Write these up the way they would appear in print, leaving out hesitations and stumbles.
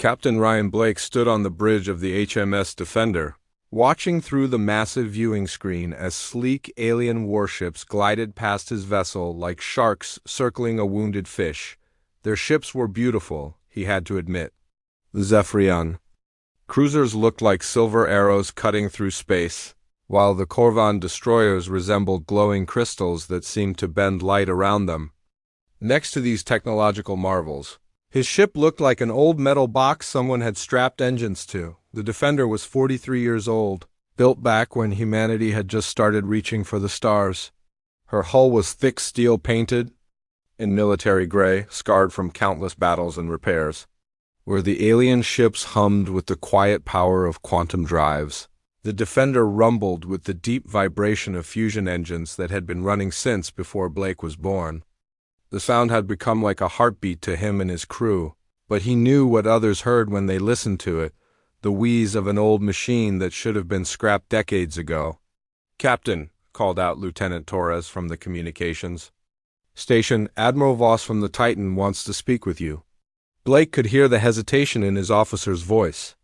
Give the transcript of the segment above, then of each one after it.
Captain Ryan Blake stood on the bridge of the HMS Defender, watching through the massive viewing screen as sleek alien warships glided past his vessel like sharks circling a wounded fish. Their ships were beautiful, he had to admit. The Zephyrian cruisers looked like silver arrows cutting through space, while the Corvan destroyers resembled glowing crystals that seemed to bend light around them. Next to these technological marvels, his ship looked like an old metal box someone had strapped engines to. The Defender was 43 years old, built back when humanity had just started reaching for the stars. Her hull was thick steel painted in military gray, scarred from countless battles and repairs, where the alien ships hummed with the quiet power of quantum drives. The Defender rumbled with the deep vibration of fusion engines that had been running since before Blake was born. The sound had become like a heartbeat to him and his crew, but he knew what others heard when they listened to it, the wheeze of an old machine that should have been scrapped decades ago. "Captain," called out Lieutenant Torres from the communications. "Station, Admiral Voss from the Titan wants to speak with you." Blake could hear the hesitation in his officer's voice.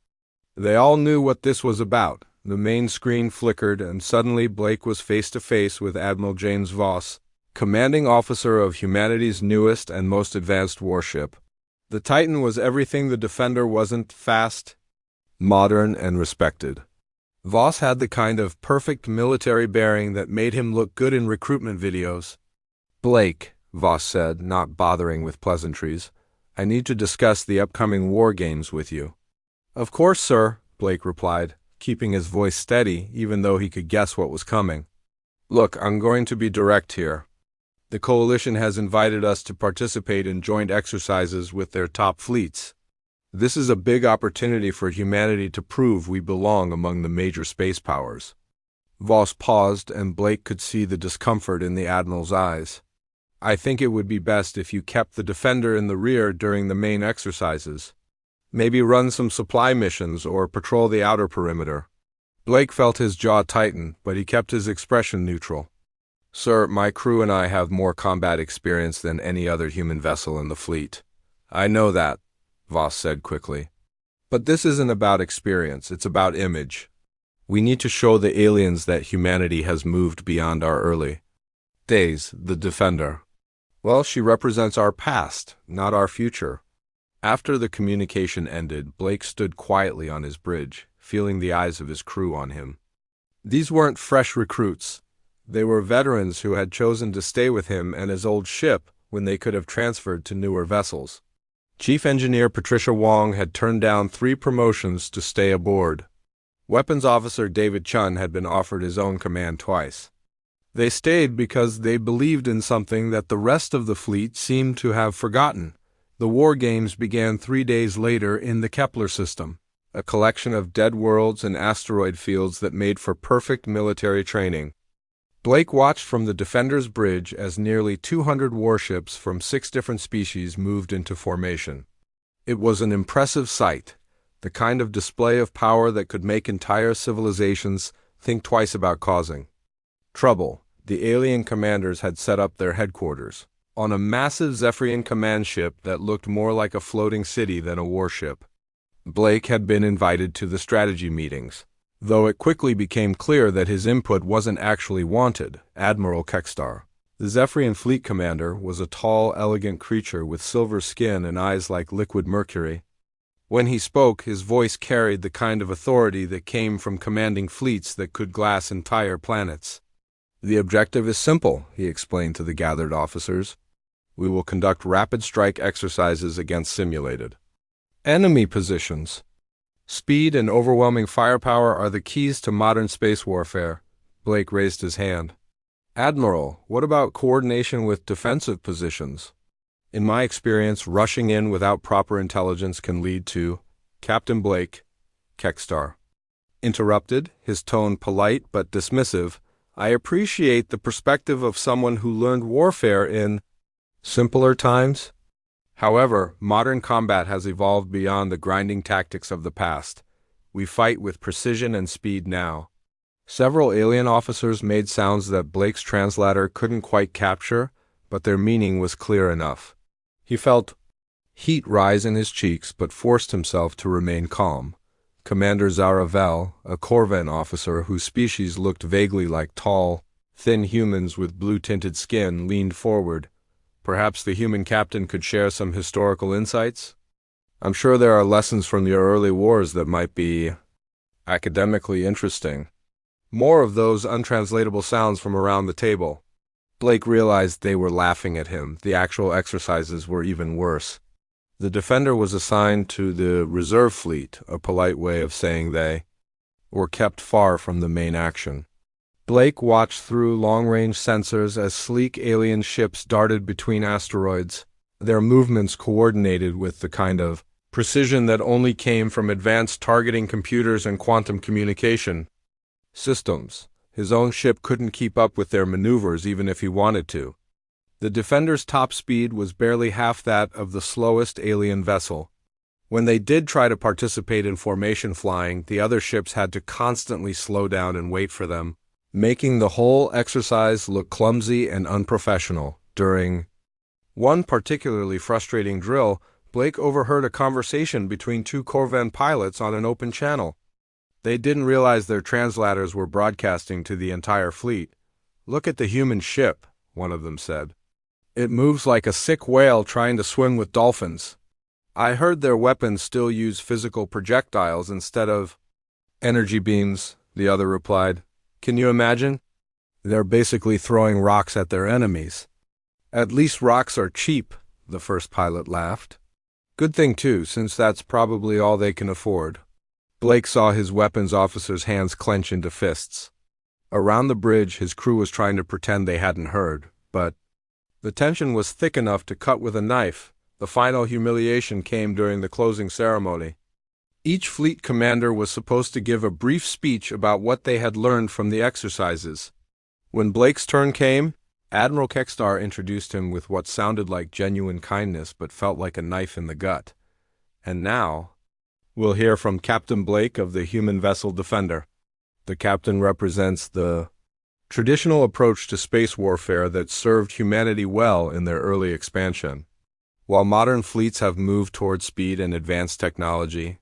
They all knew what this was about. The main screen flickered, and suddenly Blake was face to face with Admiral James Voss, commanding officer of humanity's newest and most advanced warship. The Titan was everything the Defender wasn't: fast, modern, and respected. Voss had the kind of perfect military bearing that made him look good in recruitment videos. "Blake," Voss said, not bothering with pleasantries, "I need to discuss the upcoming war games with you." "Of course, sir," Blake replied, keeping his voice steady even though he could guess what was coming. "Look, I'm going to be direct here. The Coalition has invited us to participate in joint exercises with their top fleets. This is a big opportunity for humanity to prove we belong among the major space powers." Voss paused, and Blake could see the discomfort in the Admiral's eyes. "I think it would be best if you kept the Defender in the rear during the main exercises. Maybe run some supply missions or patrol the outer perimeter." Blake felt his jaw tighten, but he kept his expression neutral. "Sir, my crew and I have more combat experience than any other human vessel in the fleet." "I know that," Voss said quickly. "But this isn't about experience, it's about image. We need to show the aliens that humanity has moved beyond our early days." The Defender. "Well, she represents our past, not our future." After the communication ended, Blake stood quietly on his bridge, feeling the eyes of his crew on him. These weren't fresh recruits. They were veterans who had chosen to stay with him and his old ship when they could have transferred to newer vessels. Chief Engineer Patricia Wong had turned down 3 promotions to stay aboard. Weapons Officer David Chun had been offered his own command twice. They stayed because they believed in something that the rest of the fleet seemed to have forgotten. The war games began 3 days later in the Kepler system, a collection of dead worlds and asteroid fields that made for perfect military training. Blake watched from the Defender's bridge as nearly 200 warships from 6 different species moved into formation. It was an impressive sight, the kind of display of power that could make entire civilizations think twice about causing trouble. The alien commanders had set up their headquarters on a massive Zephyrian command ship that looked more like a floating city than a warship. Blake had been invited to the strategy meetings, though it quickly became clear that his input wasn't actually wanted. Admiral Kekstar, the Zephyrian fleet commander, was a tall, elegant creature with silver skin and eyes like liquid mercury. When he spoke, his voice carried the kind of authority that came from commanding fleets that could glass entire planets. "The objective is simple," he explained to the gathered officers. "We will conduct rapid strike exercises against simulated enemy positions. Speed and overwhelming firepower are the keys to modern space warfare." Blake raised his hand. "Admiral, what about coordination with defensive positions?" "In my experience, rushing in without proper intelligence can lead to—" "Captain Blake," Kekstar interrupted, his tone polite but dismissive, "I appreciate the perspective of someone who learned warfare in simpler times. However, modern combat has evolved beyond the grinding tactics of the past. We fight with precision and speed now." Several alien officers made sounds that Blake's translator couldn't quite capture, but their meaning was clear enough. He felt heat rise in his cheeks but forced himself to remain calm. Commander Zaravel, a Corvan officer whose species looked vaguely like tall, thin humans with blue-tinted skin, leaned forward. Perhaps the human captain could share some historical insights? I'm sure there are lessons from your early wars that might be academically interesting. More of those untranslatable sounds from around the table. Blake realized they were laughing at him. The actual exercises were even worse. The Defender was assigned to the reserve fleet, a polite way of saying they were kept far from the main action. Blake watched through long-range sensors as sleek alien ships darted between asteroids, their movements coordinated with the kind of precision that only came from advanced targeting computers and quantum communication systems. His own ship couldn't keep up with their maneuvers even if he wanted to. The Defender's top speed was barely half that of the slowest alien vessel. When they did try to participate in formation flying, the other ships had to constantly slow down and wait for them, making the whole exercise look clumsy and unprofessional. During one particularly frustrating drill, Blake overheard a conversation between two Corvan pilots on an open channel. They didn't realize their translators were broadcasting to the entire fleet. "Look at the human ship," one of them said. "It moves like a sick whale trying to swim with dolphins." "I heard their weapons still use physical projectiles instead of energy beams," the other replied. "Can you imagine? They're basically throwing rocks at their enemies." "At least rocks are cheap," the first pilot laughed. "Good thing too, since that's probably all they can afford." Blake saw his weapons officer's hands clench into fists. Around the bridge, his crew was trying to pretend they hadn't heard, but the tension was thick enough to cut with a knife. The final humiliation came during the closing ceremony. Each fleet commander was supposed to give a brief speech about what they had learned from the exercises. When Blake's turn came, Admiral Kekstar introduced him with what sounded like genuine kindness but felt like a knife in the gut. "And now, we'll hear from Captain Blake of the human vessel Defender." The captain represents the traditional approach to space warfare that served humanity well in their early expansion. While modern fleets have moved toward speed and advanced technology,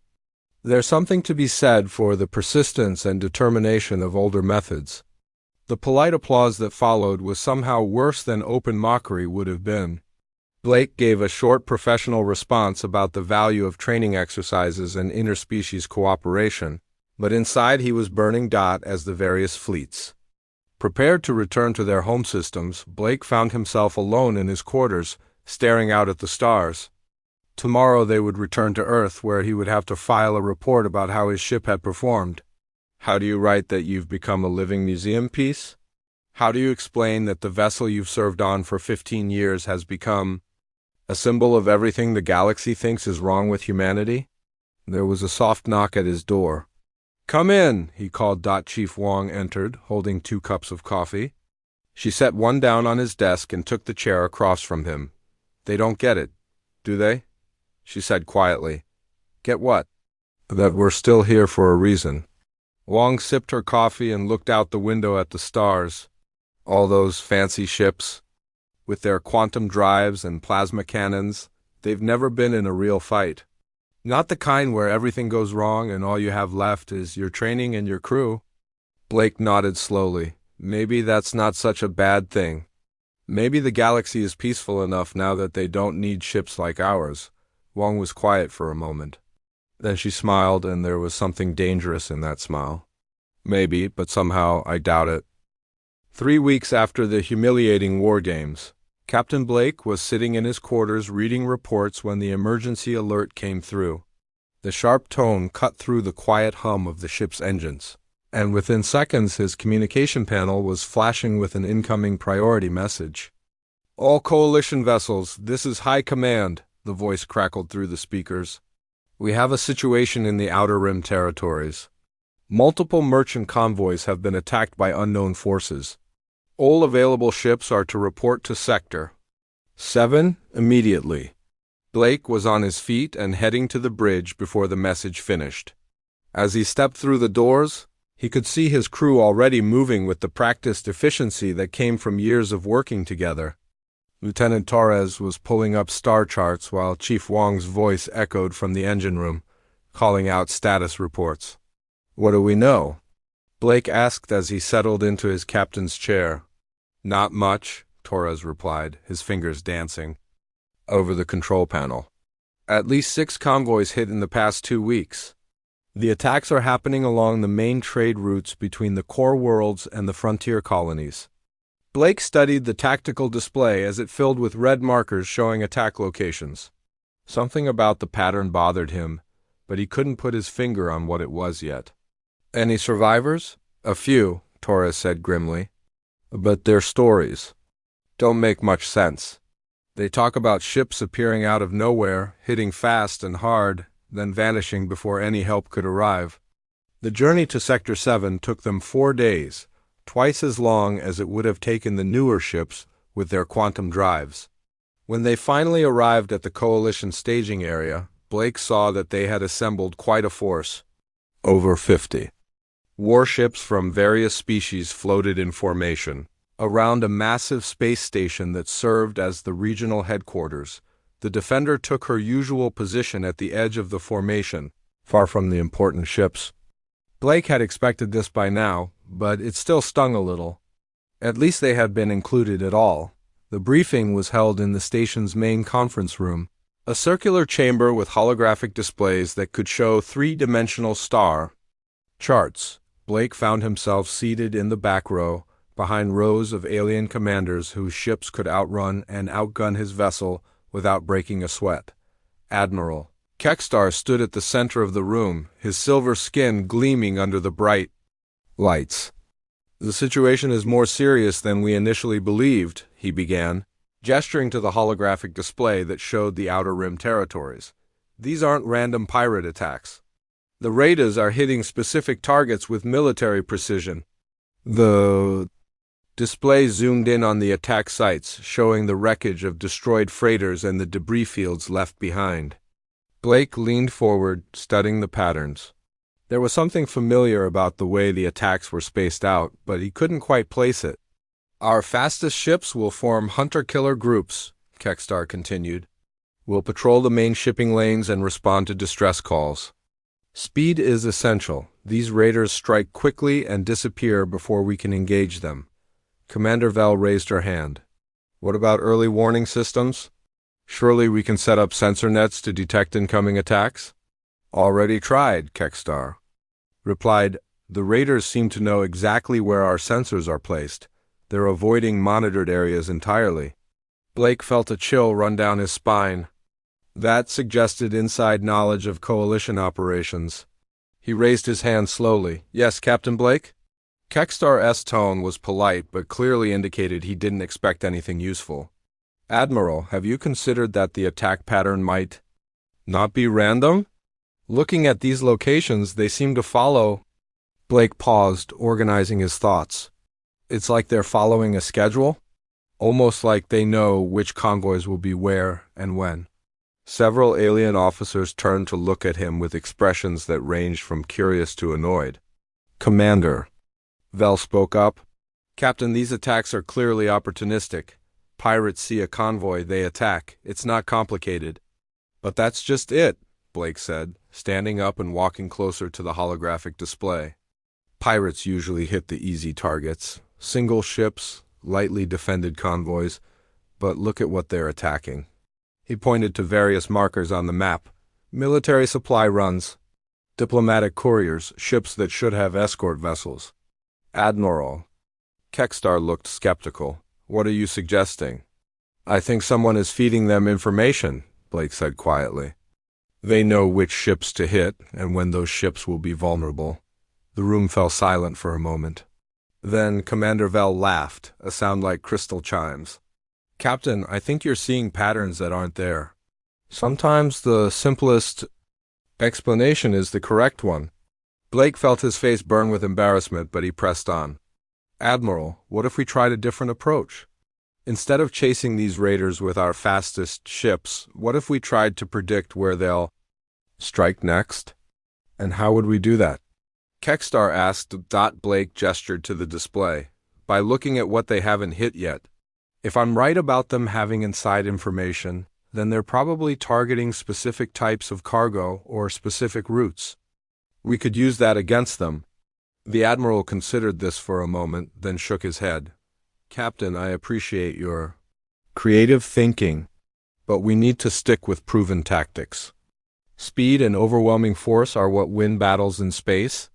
there's something to be said for the persistence and determination of older methods. The polite applause that followed was somehow worse than open mockery would have been. Blake gave a short professional response about the value of training exercises and interspecies cooperation, but inside he was burning dot as the various fleets prepared to return to their home systems. Blake found himself alone in his quarters, staring out at the stars. Tomorrow they would return to Earth, where he would have to file a report about how his ship had performed. How do you write that you've become a living museum piece? How do you explain that the vessel you've served on for 15 years has become a symbol of everything the galaxy thinks is wrong with humanity? There was a soft knock at his door. "Come in," he called. Chief Wong entered, holding 2 cups of coffee. She set one down on his desk and took the chair across from him. "They don't get it, do they?" she said quietly. "Get what?" "That we're still here for a reason." Wong sipped her coffee and looked out the window at the stars. All those fancy ships, with their quantum drives and plasma cannons, they've never been in a real fight. Not the kind where everything goes wrong and all you have left is your training and your crew. Blake nodded slowly. Maybe that's not such a bad thing. Maybe the galaxy is peaceful enough now that they don't need ships like ours. Wong was quiet for a moment. Then she smiled, and there was something dangerous in that smile. Maybe, but somehow I doubt it. 3 weeks after the humiliating war games, Captain Blake was sitting in his quarters reading reports when the emergency alert came through. The sharp tone cut through the quiet hum of the ship's engines, and within seconds his communication panel was flashing with an incoming priority message. "All Coalition vessels, this is High Command," the voice crackled through the speakers. "We have a situation in the Outer Rim territories. Multiple merchant convoys have been attacked by unknown forces. All available ships are to report to Sector 7 immediately." Blake was on his feet and heading to the bridge before the message finished. As he stepped through the doors, he could see his crew already moving with the practiced efficiency that came from years of working together. Lieutenant Torres was pulling up star charts while Chief Wong's voice echoed from the engine room, calling out status reports. "What do we know?" Blake asked as he settled into his captain's chair. "Not much," Torres replied, his fingers dancing over the control panel. "At least 6 convoys hit in the past 2 weeks. The attacks are happening along the main trade routes between the core worlds and the frontier colonies." Blake studied the tactical display as it filled with red markers showing attack locations. Something about the pattern bothered him, but he couldn't put his finger on what it was yet. "Any survivors?" "A few," Torres said grimly. "But their stories don't make much sense. They talk about ships appearing out of nowhere, hitting fast and hard, then vanishing before any help could arrive. The journey to Sector 7 took them 4 days, twice as long as it would have taken the newer ships with their quantum drives. When they finally arrived at the Coalition staging area, Blake saw that they had assembled quite a force. Over 50 warships from various species floated in formation around a massive space station that served as the regional headquarters. The Defender took her usual position at the edge of the formation, far from the important ships. Blake had expected this by now, but it still stung a little. At least they had been included at all. The briefing was held in the station's main conference room, a circular chamber with holographic displays that could show 3-dimensional star charts. Blake found himself seated in the back row, behind rows of alien commanders whose ships could outrun and outgun his vessel without breaking a sweat. Admiral Kekstar stood at the center of the room, his silver skin gleaming under the bright lights. "The situation is more serious than we initially believed," he began, gesturing to the holographic display that showed the Outer Rim territories. "These aren't random pirate attacks. The raiders are hitting specific targets with military precision." The display zoomed in on the attack sites, showing the wreckage of destroyed freighters and the debris fields left behind. Blake leaned forward, studying the patterns. There was something familiar about the way the attacks were spaced out, but he couldn't quite place it. "Our fastest ships will form hunter-killer groups," Kekstar continued. "We'll patrol the main shipping lanes and respond to distress calls. Speed is essential. These raiders strike quickly and disappear before we can engage them." Commander Vel raised her hand. "What about early warning systems? Surely we can set up sensor nets to detect incoming attacks?" "Already tried," Kekstar replied. "The raiders seem to know exactly where our sensors are placed. They're avoiding monitored areas entirely." Blake felt a chill run down his spine. That suggested inside knowledge of Coalition operations. He raised his hand slowly. "Yes, Captain Blake?" Kekstar's tone was polite, but clearly indicated he didn't expect anything useful. "Admiral, have you considered that the attack pattern might not be random? Looking at these locations, they seem to follow." Blake paused, organizing his thoughts. "It's like they're following a schedule, almost like they know which convoys will be where and when." Several alien officers turned to look at him with expressions that ranged from curious to annoyed. "Commander," Vel spoke up. "Captain, these attacks are clearly opportunistic. Pirates see a convoy, they attack. It's not complicated." "But that's just it," Blake said, standing up and walking closer to the holographic display. "Pirates usually hit the easy targets, single ships, lightly defended convoys, but look at what they're attacking." He pointed to various markers on the map. "Military supply runs, diplomatic couriers, ships that should have escort vessels." "Admiral." Kekstar looked skeptical. "What are you suggesting?" "I think someone is feeding them information," Blake said quietly. "They know which ships to hit and when those ships will be vulnerable." The room fell silent for a moment. Then Commander Vel laughed, a sound like crystal chimes. "Captain, I think you're seeing patterns that aren't there. Sometimes the simplest explanation is the correct one." Blake felt his face burn with embarrassment, but he pressed on. "Admiral, what if we tried a different approach? Instead of chasing these raiders with our fastest ships, what if we tried to predict where they'll strike next? And how would we do that?" Kekstar asked. Blake gestured to the display. "By looking at what they haven't hit yet. If I'm right about them having inside information, then they're probably targeting specific types of cargo or specific routes. We could use that against them. The Admiral considered this for a moment, then shook his head. Captain, I appreciate your creative thinking, but we need to stick with proven tactics. Speed and overwhelming force are what win battles in space.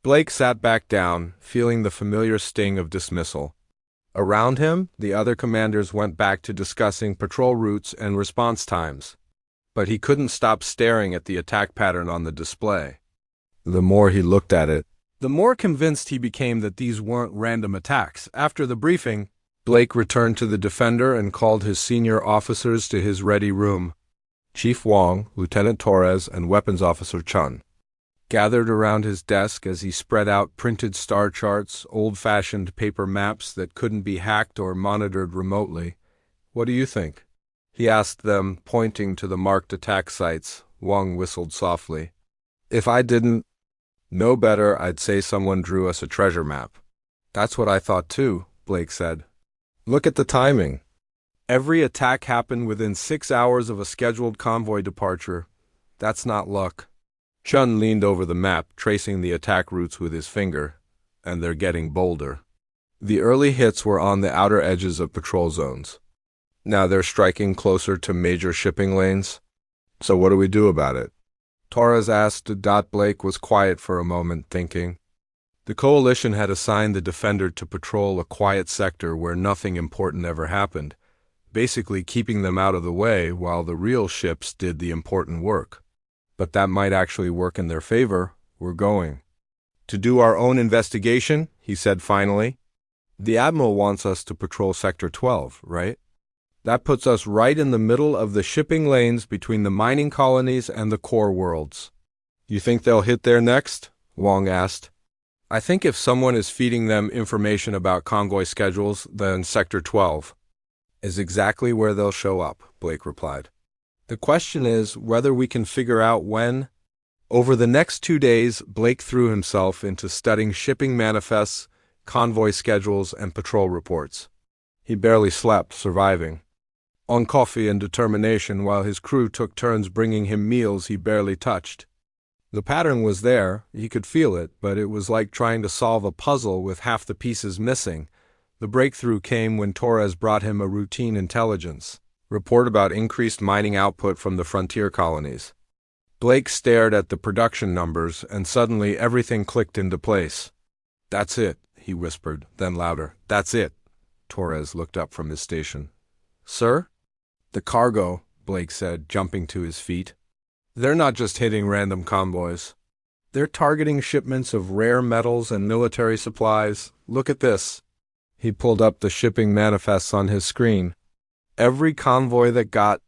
Blake sat back down, feeling the familiar sting of dismissal. Around him, the other commanders went back to discussing patrol routes and response times. But he couldn't stop staring at the attack pattern on the display. The more he looked at it, the more convinced he became that these weren't random attacks. After the briefing, Blake returned to the Defender and called his senior officers to his ready room. Chief Wong, Lieutenant Torres, and Weapons Officer Chun gathered around his desk as he spread out printed star charts, old-fashioned paper maps that couldn't be hacked or monitored remotely. What do you think? He asked them, pointing to the marked attack sites. Wong whistled softly. If I didn't know better, I'd say someone drew us a treasure map. That's what I thought too, Blake said. Look at the timing. Every attack happened within 6 hours of a scheduled convoy departure. That's not luck. Chun leaned over the map, tracing the attack routes with his finger, and they're getting bolder. The early hits were on the outer edges of patrol zones. Now they're striking closer to major shipping lanes. So what do we do about it? Torres asked. Blake was quiet for a moment, thinking. The coalition had assigned the Defender to patrol a quiet sector where nothing important ever happened, basically keeping them out of the way while the real ships did the important work. But that might actually work in their favor. We're going to do our own investigation, he said finally. The Admiral wants us to patrol Sector 12, right? That puts us right in the middle of the shipping lanes between the mining colonies and the core worlds. You think they'll hit there next? Wong asked. I think if someone is feeding them information about convoy schedules, then Sector 12 is exactly where they'll show up, Blake replied. The question is whether we can figure out when. Over the next 2 days, Blake threw himself into studying shipping manifests, convoy schedules, and patrol reports. He barely slept, surviving on coffee and determination while his crew took turns bringing him meals he barely touched. The pattern was there, he could feel it, but it was like trying to solve a puzzle with half the pieces missing. The breakthrough came when Torres brought him a routine intelligence report about increased mining output from the frontier colonies. Blake stared at the production numbers, and suddenly everything clicked into place. That's it, he whispered, then louder. That's it. Torres looked up from his station. Sir? The cargo, Blake said, jumping to his feet. They're not just hitting random convoys. They're targeting shipments of rare metals and military supplies. Look at this. He pulled up the shipping manifests on his screen. Every convoy that got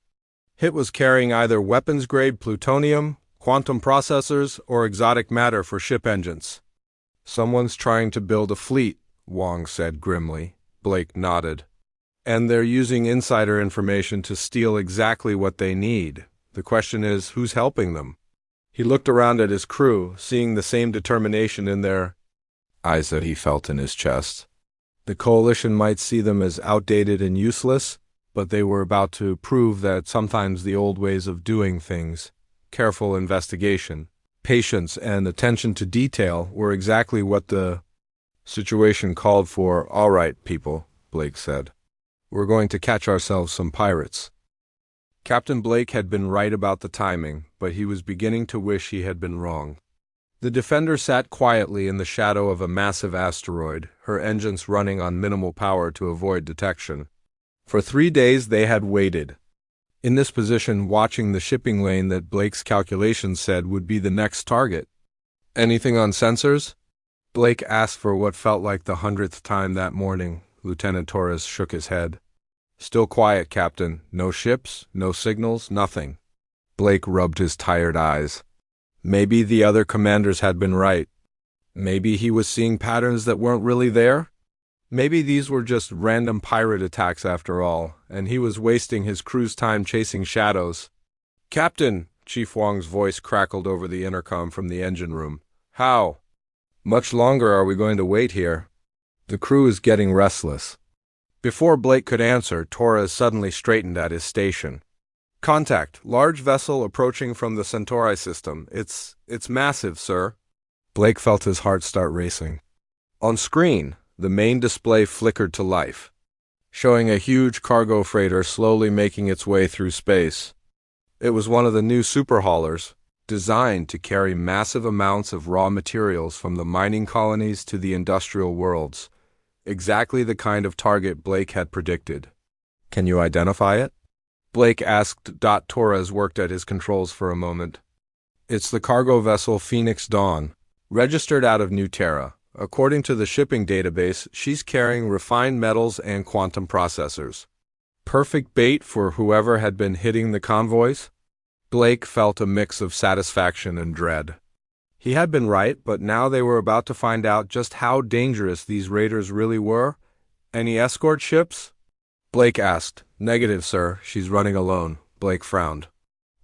hit was carrying either weapons-grade plutonium, quantum processors, or exotic matter for ship engines. Someone's trying to build a fleet, Wong said grimly. Blake nodded. And they're using insider information to steal exactly what they need. The question is, who's helping them? He looked around at his crew, seeing the same determination in their eyes that he felt in his chest. The coalition might see them as outdated and useless, but they were about to prove that sometimes the old ways of doing things, careful investigation, patience, and attention to detail were exactly what the situation called for. All right, people, Blake said. We're going to catch ourselves some pirates. Captain Blake had been right about the timing, but he was beginning to wish he had been wrong. The Defender sat quietly in the shadow of a massive asteroid, her engines running on minimal power to avoid detection. For 3 days they had waited, in this position, watching the shipping lane that Blake's calculations said would be the next target. Anything on sensors? Blake asked for what felt like the 100th time that morning. Lieutenant Torres shook his head. Still quiet, Captain. No ships, no signals, nothing. Blake rubbed his tired eyes. Maybe the other commanders had been right. Maybe he was seeing patterns that weren't really there. Maybe these were just random pirate attacks after all, and he was wasting his crew's time chasing shadows. Captain, Chief Wong's voice crackled over the intercom from the engine room. How much longer are we going to wait here? The crew is getting restless. Before Blake could answer, Torres suddenly straightened at his station. Contact, large vessel approaching from the Centauri system. It's massive, sir. Blake felt his heart start racing. On screen, the main display flickered to life, showing a huge cargo freighter slowly making its way through space. It was one of the new superhaulers, designed to carry massive amounts of raw materials from the mining colonies to the industrial worlds. Exactly the kind of target Blake had predicted. Can you identify it? Blake asked. Torres worked at his controls for a moment. It's the cargo vessel Phoenix Dawn, registered out of New Terra. According to the shipping database, she's carrying refined metals and quantum processors. Perfect bait for whoever had been hitting the convoys? Blake felt a mix of satisfaction and dread. He had been right, but now they were about to find out just how dangerous these raiders really were. Any escort ships? Blake asked. Negative, sir. She's running alone. Blake frowned.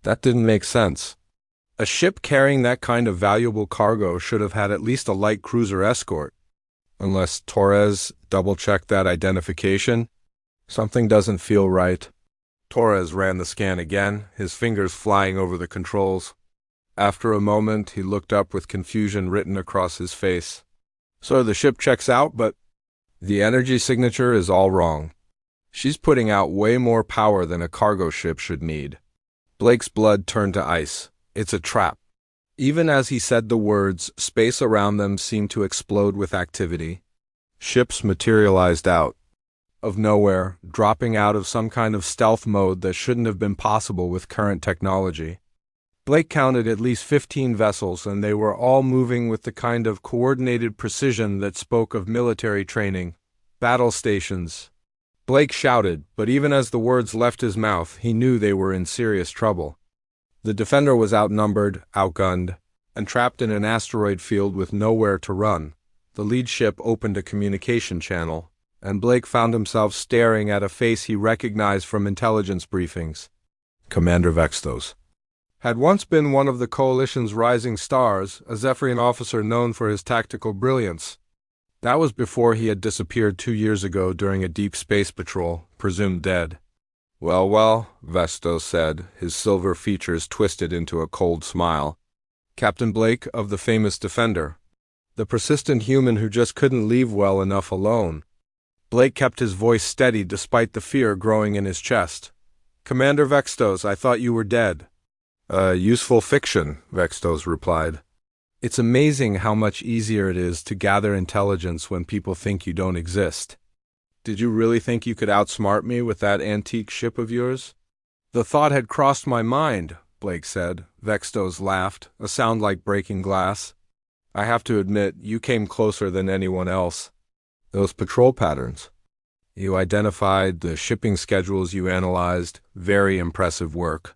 That didn't make sense. A ship carrying that kind of valuable cargo should have had at least a light cruiser escort. Unless Torres double-checked that identification. Something doesn't feel right. Torres ran the scan again, his fingers flying over the controls. After a moment, he looked up with confusion written across his face. So the ship checks out, but the energy signature is all wrong. She's putting out way more power than a cargo ship should need. Blake's blood turned to ice. It's a trap. Even as he said the words, space around them seemed to explode with activity. Ships materialized out of nowhere, dropping out of some kind of stealth mode that shouldn't have been possible with current technology. Blake counted at least 15 vessels, and they were all moving with the kind of coordinated precision that spoke of military training, battle stations. Blake shouted, but even as the words left his mouth, he knew they were in serious trouble. The Defender was outnumbered, outgunned, and trapped in an asteroid field with nowhere to run. The lead ship opened a communication channel, and Blake found himself staring at a face he recognized from intelligence briefings. Commander Vextos had once been one of the Coalition's rising stars, a Zephyrian officer known for his tactical brilliance. That was before he had disappeared 2 years ago during a deep space patrol, presumed dead. Well, Vestos said, his silver features twisted into a cold smile. Captain Blake of the famous Defender. The persistent human who just couldn't leave well enough alone. Blake kept his voice steady despite the fear growing in his chest. Commander Vextos, I thought you were dead. Useful fiction, Vextos replied. It's amazing how much easier it is to gather intelligence when people think you don't exist. Did you really think you could outsmart me with that antique ship of yours? The thought had crossed my mind, Blake said. Vextos laughed, a sound like breaking glass. I have to admit, you came closer than anyone else. Those patrol patterns. You identified the shipping schedules you analyzed. Very impressive work.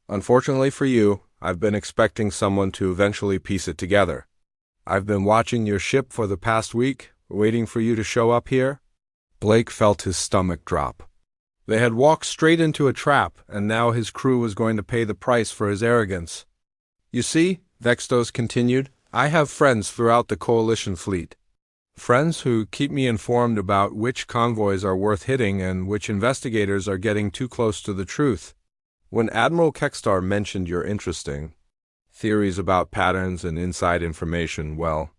Unfortunately for you, I've been expecting someone to eventually piece it together. I've been watching your ship for the past week, waiting for you to show up here. Blake felt his stomach drop. They had walked straight into a trap, and now his crew was going to pay the price for his arrogance. You see, Vextos continued, I have friends throughout the Coalition fleet. Friends who keep me informed about which convoys are worth hitting and which investigators are getting too close to the truth. When Admiral Kekstar mentioned your interesting theories about patterns and inside information, well,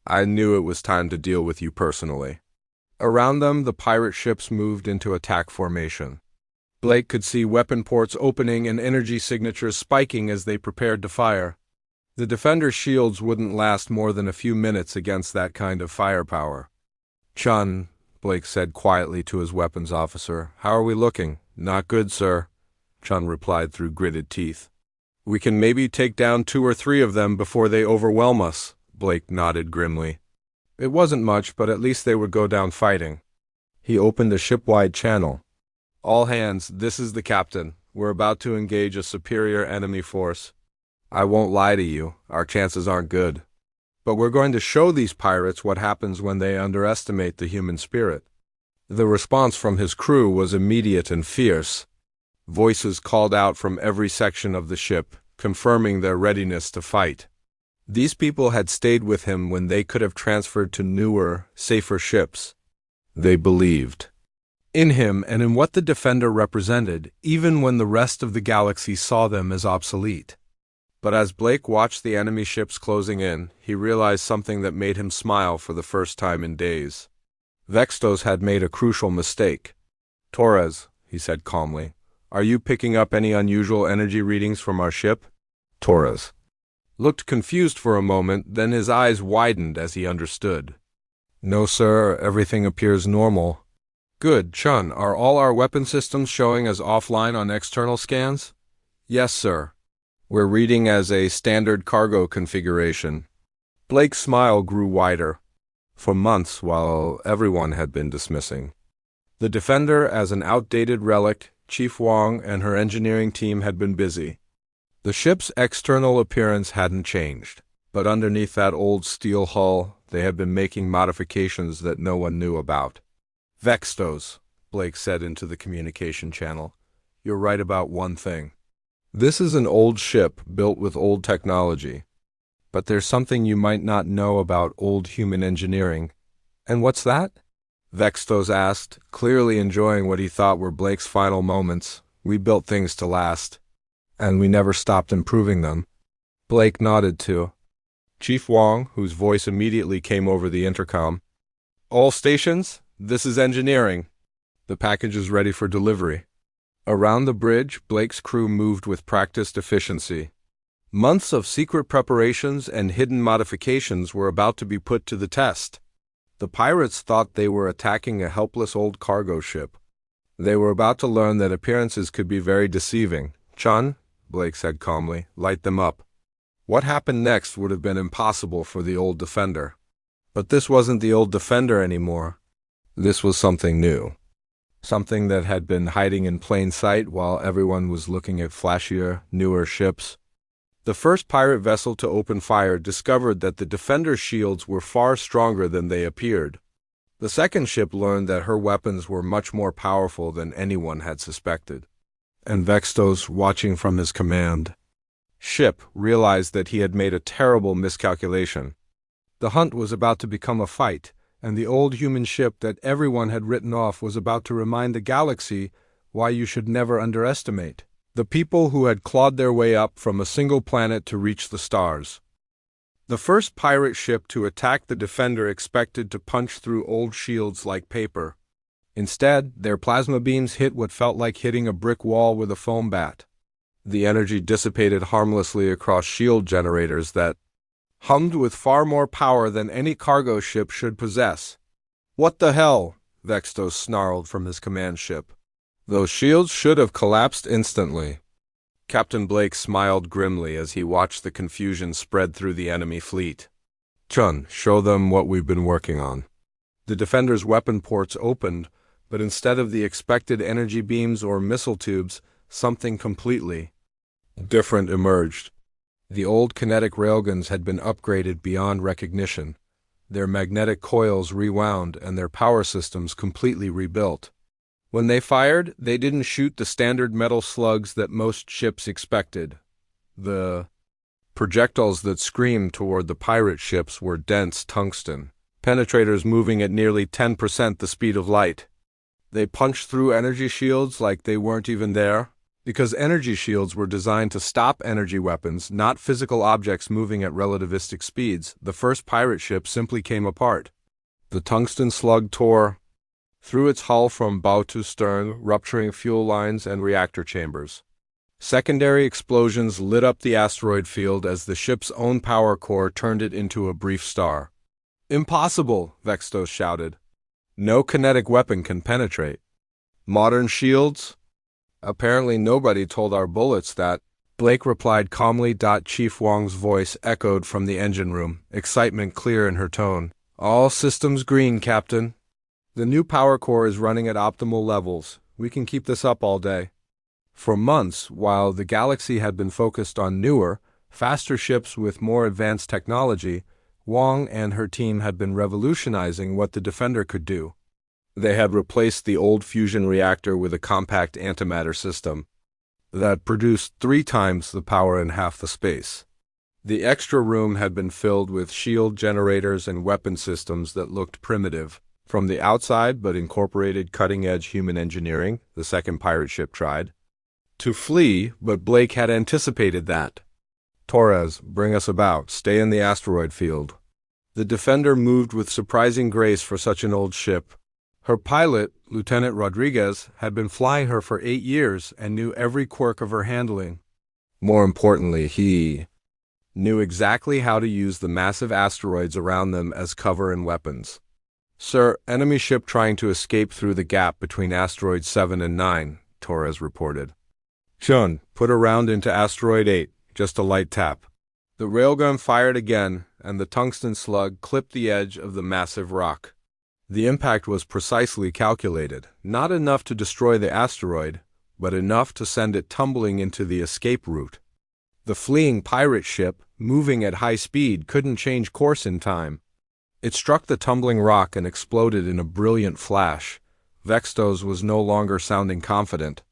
I knew it was time to deal with you personally. Around them, the pirate ships moved into attack formation. Blake could see weapon ports opening and energy signatures spiking as they prepared to fire. The Defender's shields wouldn't last more than a few minutes against that kind of firepower. Chun, Blake said quietly to his weapons officer, how are we looking? Not good, sir. Chun replied through gritted teeth. We can maybe take down 2 or 3 of them before they overwhelm us, Blake nodded grimly. It wasn't much, but at least they would go down fighting. He opened a ship-wide channel. All hands, this is the captain. We're about to engage a superior enemy force. I won't lie to you, our chances aren't good. But we're going to show these pirates what happens when they underestimate the human spirit. The response from his crew was immediate and fierce. Voices called out from every section of the ship, confirming their readiness to fight. These people had stayed with him when they could have transferred to newer, safer ships. They believed. in him and in what the Defender represented, even when the rest of the galaxy saw them as obsolete. But as Blake watched the enemy ships closing in, he realized something that made him smile for the first time in days. Vextos had made a crucial mistake. "Torres," he said calmly, "are you picking up any unusual energy readings from our ship?" Torres looked confused for a moment, then his eyes widened as he understood. "No, sir, everything appears normal." "Good, Chun. Are all our weapon systems showing as offline on external scans?" "Yes, sir. We're reading as a standard cargo configuration." Blake's smile grew wider. For months, while everyone had been dismissing the Defender as an outdated relic, Chief Wong and her engineering team had been busy. The ship's external appearance hadn't changed, but underneath that old steel hull, they had been making modifications that no one knew about. "Vextos," Blake said into the communication channel, "you're right about one thing. This is an old ship built with old technology. But there's something you might not know about old human engineering." "And what's that?" Vextos asked, clearly enjoying what he thought were Blake's final moments. "We built things to last, and we never stopped improving them." Blake nodded too. Chief Wong, whose voice immediately came over the intercom. "All stations, this is engineering. The package is ready for delivery." Around the bridge, Blake's crew moved with practiced efficiency. Months of secret preparations and hidden modifications were about to be put to the test. The pirates thought they were attacking a helpless old cargo ship. They were about to learn that appearances could be very deceiving. "Chun," Blake said calmly, "light them up." What happened next would have been impossible for the old Defender. But this wasn't the old Defender anymore. This was something new. Something that had been hiding in plain sight while everyone was looking at flashier, newer ships. The first pirate vessel to open fire discovered that the Defender's shields were far stronger than they appeared. The second ship learned that her weapons were much more powerful than anyone had suspected. And Vextos, watching from his command ship, realized that he had made a terrible miscalculation. The hunt was about to become a fight, and the old human ship that everyone had written off was about to remind the galaxy why you should never underestimate the people who had clawed their way up from a single planet to reach the stars. The first pirate ship to attack the Defender expected to punch through old shields like paper. Instead, their plasma beams hit what felt like hitting a brick wall with a foam bat. The energy dissipated harmlessly across shield generators that hummed with far more power than any cargo ship should possess. "What the hell?" Vextos snarled from his command ship. "Those shields should have collapsed instantly." Captain Blake smiled grimly as he watched the confusion spread through the enemy fleet. "Chun, show them what we've been working on." The Defender's weapon ports opened, but instead of the expected energy beams or missile tubes, something completely different emerged. The old kinetic railguns had been upgraded beyond recognition, their magnetic coils rewound and their power systems completely rebuilt. When they fired, they didn't shoot the standard metal slugs that most ships expected. The projectiles that screamed toward the pirate ships were dense tungsten, penetrators moving at nearly 10% the speed of light. They punched through energy shields like they weren't even there. Because energy shields were designed to stop energy weapons, not physical objects moving at relativistic speeds, the first pirate ship simply came apart. The tungsten slug tore through its hull from bow to stern, rupturing fuel lines and reactor chambers. Secondary explosions lit up the asteroid field as the ship's own power core turned it into a brief star. "Impossible!" Vextos shouted. "No kinetic weapon can penetrate." "Modern shields?" "Apparently nobody told our bullets that," Blake replied calmly. Chief Wong's voice echoed from the engine room, excitement clear in her tone. "All systems green, Captain. The new power core is running at optimal levels. We can keep this up all day." For months, while the galaxy had been focused on newer, faster ships with more advanced technology, Wong and her team had been revolutionizing what the Defender could do. They had replaced the old fusion reactor with a compact antimatter system that produced 3 times the power in half the space. The extra room had been filled with shield generators and weapon systems that looked primitive, From the outside but incorporated cutting-edge human engineering, the second pirate ship tried to flee, but Blake had anticipated that. Torres, bring us about. Stay in the asteroid field. The Defender moved with surprising grace for such an old ship. Her pilot, Lieutenant Rodriguez, had been flying her for 8 years and knew every quirk of her handling. More importantly, he knew exactly how to use the massive asteroids around them as cover and weapons. Sir, enemy ship trying to escape through the gap between asteroids 7 and 9, Torres reported. Chun, put a round into asteroid 8, just a light tap. The railgun fired again, and the tungsten slug clipped the edge of the massive rock. The impact was precisely calculated, not enough to destroy the asteroid, but enough to send it tumbling into the escape route. The fleeing pirate ship, moving at high speed, couldn't change course in time. It struck the tumbling rock and exploded in a brilliant flash. Vextos was no longer sounding confident.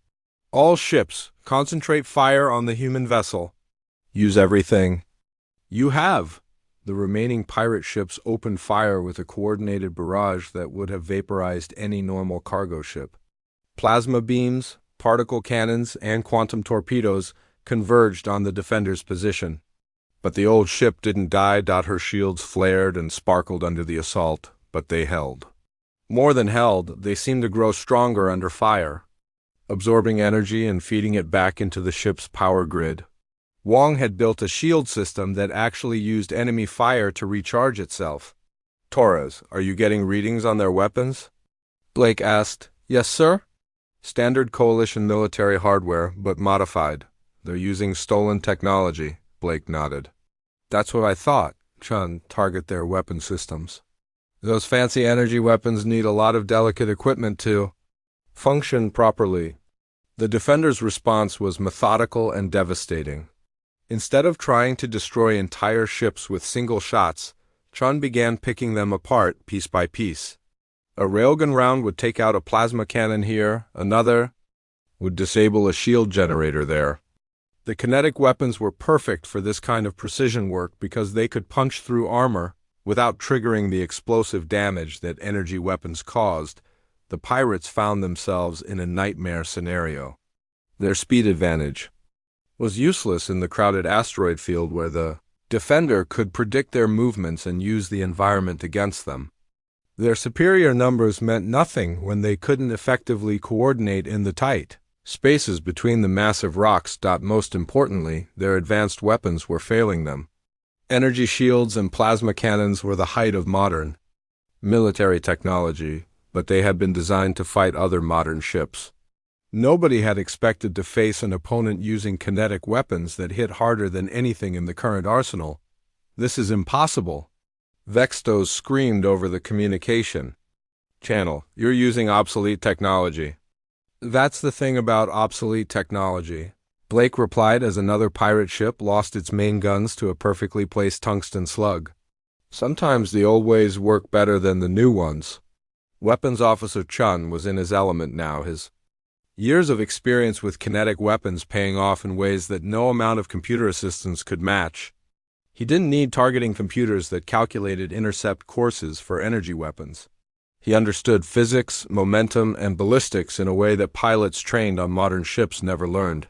All ships, concentrate fire on the human vessel. Use everything you have. The remaining pirate ships opened fire with a coordinated barrage that would have vaporized any normal cargo ship. Plasma beams, particle cannons, and quantum torpedoes converged on the Defender's position. But the old ship didn't die. Her shields flared and sparkled under the assault, but they held. More than held, they seemed to grow stronger under fire, absorbing energy and feeding it back into the ship's power grid. Wong had built a shield system that actually used enemy fire to recharge itself. Torres, are you getting readings on their weapons? Blake asked. Yes, sir. Standard Coalition military hardware, but modified. They're using stolen technology, Blake nodded. That's what I thought. Chun, target their weapon systems. Those fancy energy weapons need a lot of delicate equipment to function properly. The Defender's response was methodical and devastating. Instead of trying to destroy entire ships with single shots, Chun began picking them apart piece by piece. A railgun round would take out a plasma cannon here, another would disable a shield generator there. The kinetic weapons were perfect for this kind of precision work because they could punch through armor without triggering the explosive damage that energy weapons caused. The pirates found themselves in a nightmare scenario. Their speed advantage was useless in the crowded asteroid field where the Defender could predict their movements and use the environment against them. Their superior numbers meant nothing when they couldn't effectively coordinate in the tight spaces between the massive rocks. Most importantly, their advanced weapons were failing them. Energy shields and plasma cannons were the height of modern military technology, but they had been designed to fight other modern ships. Nobody had expected to face an opponent using kinetic weapons that hit harder than anything in the current arsenal. This is impossible. Vextos screamed over the communication channel. You're using obsolete technology. That's the thing about obsolete technology, Blake replied as another pirate ship lost its main guns to a perfectly placed tungsten slug. Sometimes the old ways work better than the new ones. Weapons Officer Chun was in his element now, his years of experience with kinetic weapons paying off in ways that no amount of computer assistance could match. He didn't need targeting computers that calculated intercept courses for energy weapons. He understood physics, momentum, and ballistics in a way that pilots trained on modern ships never learned.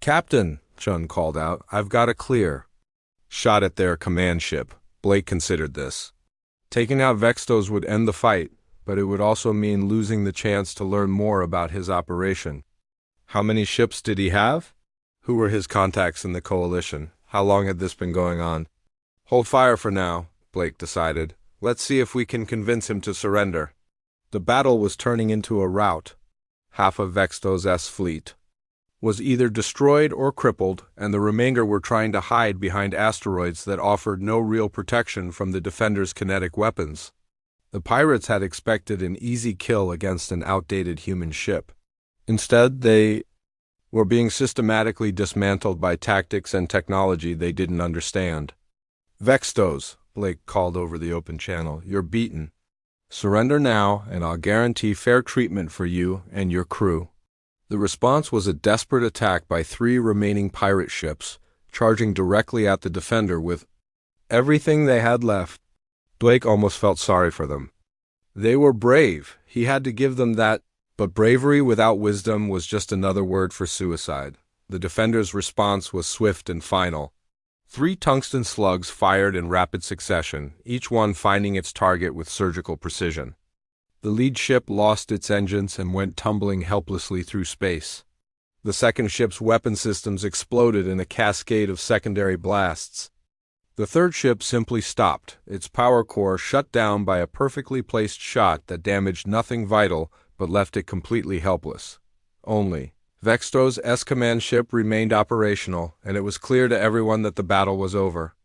Captain, Chun called out, I've got a clear shot at their command ship. Blake considered this. Taking out Vextos would end the fight, but it would also mean losing the chance to learn more about his operation. How many ships did he have? Who were his contacts in the coalition? How long had this been going on? Hold fire for now, Blake decided. Let's see if we can convince him to surrender. The battle was turning into a rout. Half of Vextos' fleet was either destroyed or crippled, and the remainder were trying to hide behind asteroids that offered no real protection from the Defender's kinetic weapons. The pirates had expected an easy kill against an outdated human ship. Instead, they were being systematically dismantled by tactics and technology they didn't understand. Vextos, Blake called over the open channel, you're beaten. Surrender now, and I'll guarantee fair treatment for you and your crew. The response was a desperate attack by 3 remaining pirate ships, charging directly at the Defender with everything they had left. Blake almost felt sorry for them. They were brave, he had to give them that, but bravery without wisdom was just another word for suicide. The defender's response was swift and final. 3 tungsten slugs fired in rapid succession, each one finding its target with surgical precision. The lead ship lost its engines and went tumbling helplessly through space. The second ship's weapon systems exploded in a cascade of secondary blasts. The third ship simply stopped, its power core shut down by a perfectly placed shot that damaged nothing vital but left it completely helpless. Only Vexto's S-Command ship remained operational, and it was clear to everyone that the battle was over.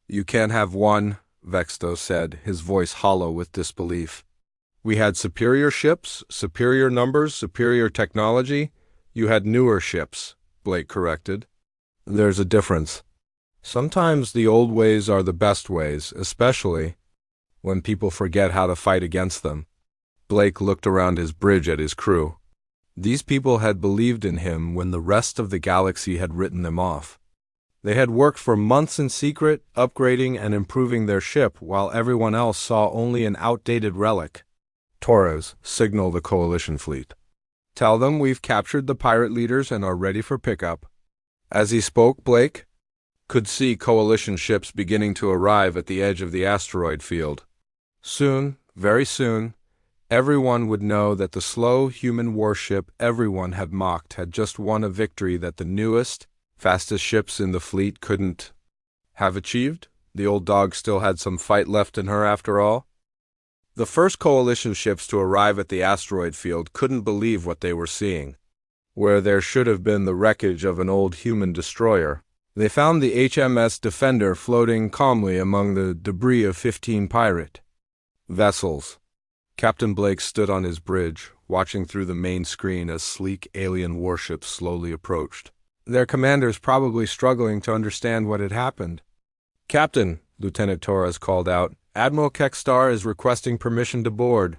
"You can't have one," Vexto said, his voice hollow with disbelief. "We had superior ships, superior numbers, superior technology. You had newer ships," Blake corrected. "There's a difference. Sometimes the old ways are the best ways, especially when people forget how to fight against them." Blake looked around his bridge at his crew. These people had believed in him when the rest of the galaxy had written them off. They had worked for months in secret, upgrading and improving their ship while everyone else saw only an outdated relic. "Torres, signal the coalition fleet. Tell them we've captured the pirate leaders and are ready for pickup." As he spoke, Blake could see coalition ships beginning to arrive at the edge of the asteroid field. Soon, very soon, everyone would know that the slow human warship everyone had mocked had just won a victory that the newest, fastest ships in the fleet couldn't have achieved. The old dog still had some fight left in her after all. The first coalition ships to arrive at the asteroid field couldn't believe what they were seeing. Where there should have been the wreckage of an old human destroyer, they found the HMS Defender floating calmly among the debris of 15 pirate vessels. Captain Blake stood on his bridge, watching through the main screen as sleek alien warships slowly approached. Their commanders probably struggling to understand what had happened. "Captain," Lieutenant Torres called out, "Admiral Kekstar is requesting permission to board."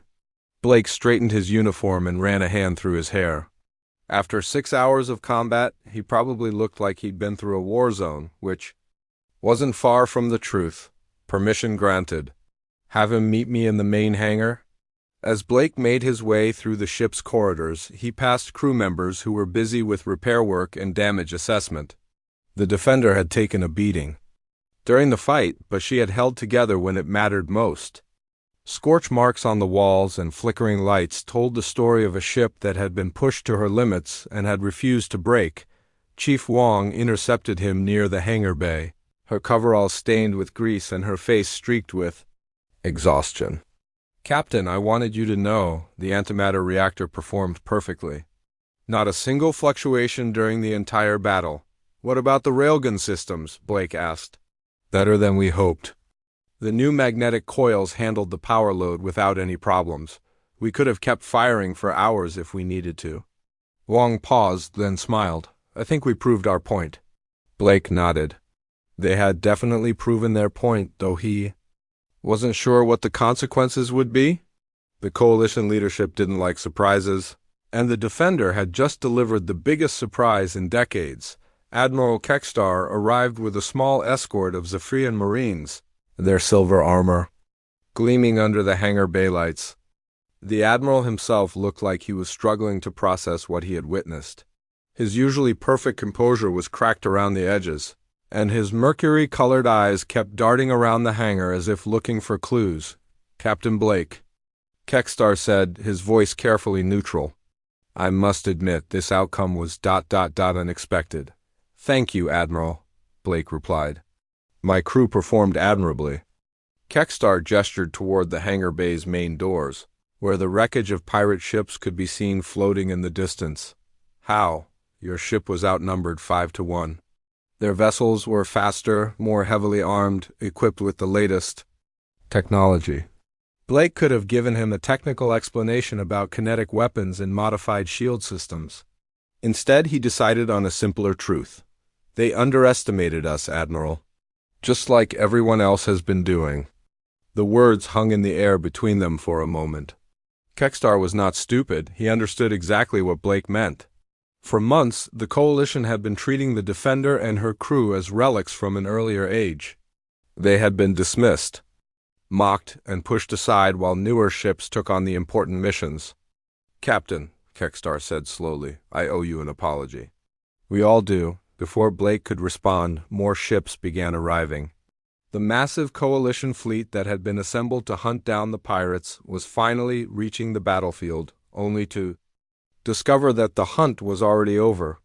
Blake straightened his uniform and ran a hand through his hair. After 6 hours of combat, he probably looked like he'd been through a war zone, which wasn't far from the truth. "Permission granted. Have him meet me in the main hangar." As Blake made his way through the ship's corridors, he passed crew members who were busy with repair work and damage assessment. The Defender had taken a beating during the fight, but she had held together when it mattered most. Scorch marks on the walls and flickering lights told the story of a ship that had been pushed to her limits and had refused to break. Chief Wong intercepted him near the hangar bay, her coveralls stained with grease and her face streaked with exhaustion. "Captain, I wanted you to know the antimatter reactor performed perfectly. Not a single fluctuation during the entire battle." "What about the railgun systems?" Blake asked. "Better than we hoped. The new magnetic coils handled the power load without any problems. We could have kept firing for hours if we needed to." Wong paused, then smiled. "I think we proved our point." Blake nodded. They had definitely proven their point, though he wasn't sure what the consequences would be. The coalition leadership didn't like surprises, and the Defender had just delivered the biggest surprise in decades. Admiral Kekstar arrived with a small escort of Zephyrian Marines, their silver armor gleaming under the hangar bay lights. The Admiral himself looked like he was struggling to process what he had witnessed. His usually perfect composure was cracked around the edges, and his mercury-colored eyes kept darting around the hangar as if looking for clues. "Captain Blake," Kekstar said, his voice carefully neutral. "I must admit this outcome was ... unexpected." "Thank you, Admiral," Blake replied. "My crew performed admirably." Kekstar gestured toward the hangar bay's main doors, where the wreckage of pirate ships could be seen floating in the distance. "How? Your ship was outnumbered 5-1. Their vessels were faster, more heavily armed, equipped with the latest technology." Blake could have given him a technical explanation about kinetic weapons and modified shield systems. Instead, he decided on a simpler truth. "They underestimated us, Admiral. Just like everyone else has been doing." The words hung in the air between them for a moment. Kekstar was not stupid. He understood exactly what Blake meant. For months, the Coalition had been treating the Defender and her crew as relics from an earlier age. They had been dismissed. mocked and pushed aside while newer ships took on the important missions. "Captain," Kekstar said slowly, "I owe you an apology." "We all do." Before Blake could respond, more ships began arriving. The massive coalition fleet that had been assembled to hunt down the pirates was finally reaching the battlefield, only to discover that the hunt was already over.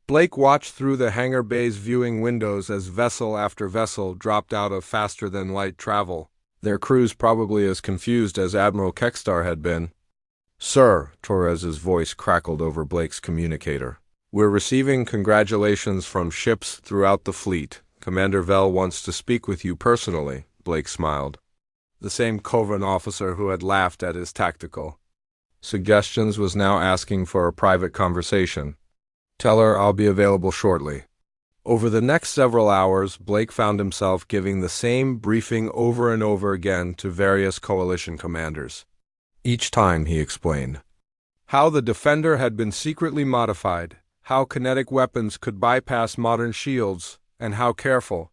Blake watched through the hangar bay's viewing windows as vessel after vessel dropped out of faster-than-light travel, their crews probably as confused as Admiral Kekstar had been. "Sir," Torres's voice crackled over Blake's communicator, "we're receiving congratulations from ships throughout the fleet. Commander Vell wants to speak with you personally." Blake smiled. The same Kovan officer who had laughed at his tactical suggestions was now asking for a private conversation. "Tell her I'll be available shortly." Over the next several hours, Blake found himself giving the same briefing over and over again to various coalition commanders. Each time, he explained how the Defender had been secretly modified, how kinetic weapons could bypass modern shields, and how careful